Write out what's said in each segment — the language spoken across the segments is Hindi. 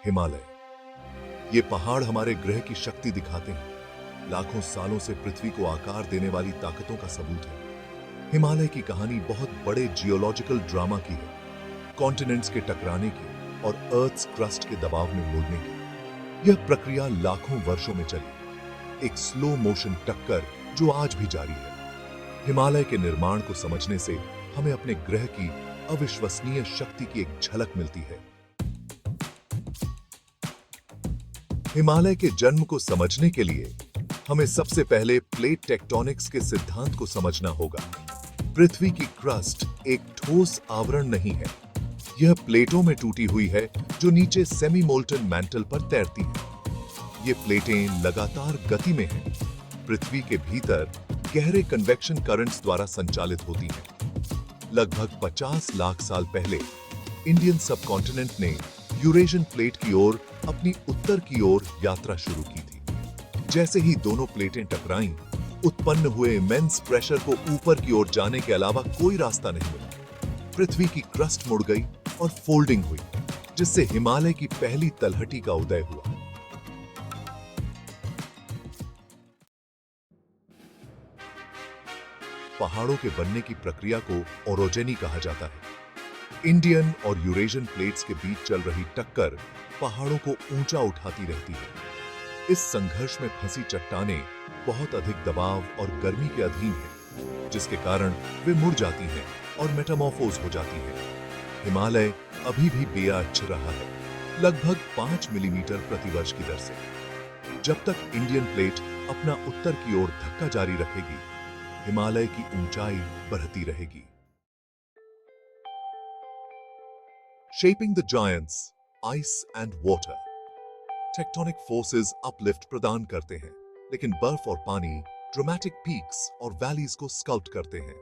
हिमालय। ये पहाड़ हमारे ग्रह की शक्ति दिखाते हैं, लाखों सालों से पृथ्वी को आकार देने वाली ताकतों का सबूत है। हिमालय की कहानी बहुत बड़े जियोलॉजिकल ड्रामा की है, कॉन्टिनेंट्स के टकराने की और अर्थ्स क्रस्ट के दबाव में मुड़ने की। यह प्रक्रिया लाखों वर्षों में चली, एक स्लो मोशन टक्कर जो आज भी जारी है। हिमालय के निर्माण को समझने से हमें अपने ग्रह की अविश्वसनीय शक्ति की एक झलक मिलती है। हिमालय के जन्म को समझने के लिए हमें सबसे पहले प्लेट टेक्टोनिक्स के सिद्धांत को समझना होगा। पृथ्वी की क्रस्ट एक ठोस आवरण नहीं है, यह प्लेटों में टूटी हुई है जो नीचे सेमी मोल्टन मैंटल पर तैरती हैं। ये प्लेटें लगातार गति में हैं, पृथ्वी के भीतर गहरे कन्वेक्शन करंट्स द्वारा संचालित होती हैं। लगभग 50 लाख साल पहले इंडियन सबकॉन्टिनेंट ने यूरेशियन प्लेट की ओर अपनी उत्तर की ओर यात्रा शुरू की थी। जैसे ही दोनों प्लेटें टकराईं, उत्पन्न हुए इमेंस प्रेशर को ऊपर की ओर जाने के अलावा कोई रास्ता नहीं मिला। पृथ्वी की क्रस्ट मुड़ गई और फोल्डिंग हुई, जिससे हिमालय की पहली तलहटी का उदय हुआ। पहाड़ों के बनने की प्रक्रिया को ओरोजेनी कहा जाता है। इंडियन और यूरेशियन प्लेट्स के बीच चल रही टक्कर पहाड़ों को ऊंचा उठाती रहती है। इस संघर्ष में फंसी चट्टानें बहुत अधिक दबाव और गर्मी के अधीन हैं, जिसके कारण वे मुड़ जाती हैं और मेटामॉर्फोज हो जाती हैं। हिमालय अभी भी बेआछ रहा है, लगभग 5 मिलीमीटर प्रतिवर्ष की दर से। जब तक इंडियन प्लेट अपना उत्तर की ओर धक्का जारी रखेगी, हिमालय की ऊंचाई बढ़ती रहेगी। Shaping the giants, ice and water. Tectonic forces uplift प्रदान करते हैं, लेकिन बर्फ और पानी ड्रामेटिक पीक्स और वैलीज को स्कल्प्ट करते हैं।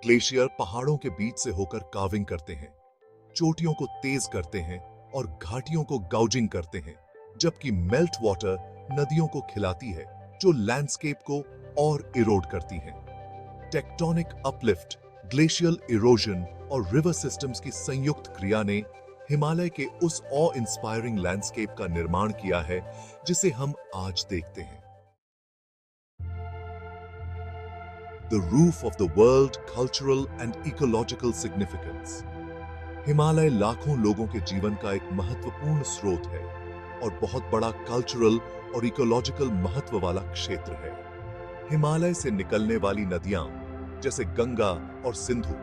ग्लेशियर पहाड़ों के बीच से होकर कार्विंग करते हैं, चोटियों को तेज करते हैं और घाटियों को गाउजिंग करते हैं, जबकि मेल्ट वाटर नदियों को खिलाती है, जो लैंडस्केप को और इरोड करती हैं। टेक्टोनिक अपलिफ्ट, ग्लेशियल इरोजन और रिवर सिस्टम्स की संयुक्त क्रिया ने हिमालय के उस ऑ इंस्पायरिंग लैंडस्केप का निर्माण किया है जिसे हम आज देखते हैं। The roof of the world cultural and ecological significance. Himalaya लाखों लोगों के जीवन का एक महत्वपूर्ण स्रोत है और बहुत बड़ा कल्चरल और इकोलॉजिकल महत्व वाला क्षेत्र है। हिमालय से निकलने वाली नदियां जैसे गंगा और सिंधु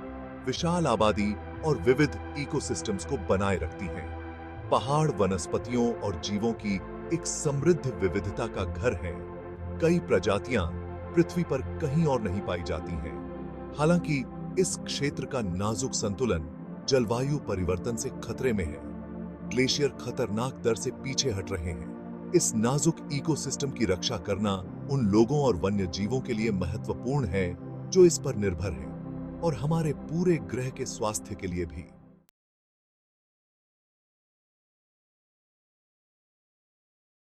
विशाल आबादी और विविध इकोसिस्टम्स को बनाए रखती हैं। पहाड़ वनस्पतियों और जीवों की एक समृद्ध विविधता का घर हैं। कई प्रजातियां पृथ्वी पर कहीं और नहीं पाई जाती हैं। हालांकि इस क्षेत्र का नाजुक संतुलन जलवायु परिवर्तन से खतरे में है। ग्लेशियर खतरनाक दर से पीछे हट रहे हैं। इस नाजुक इकोसिस्टम की रक्षा करना उन लोगों और वन्य जीवों के लिए महत्वपूर्ण है जो इस पर निर्भर हैं, और हमारे पूरे ग्रह के स्वास्थ्य के लिए भी।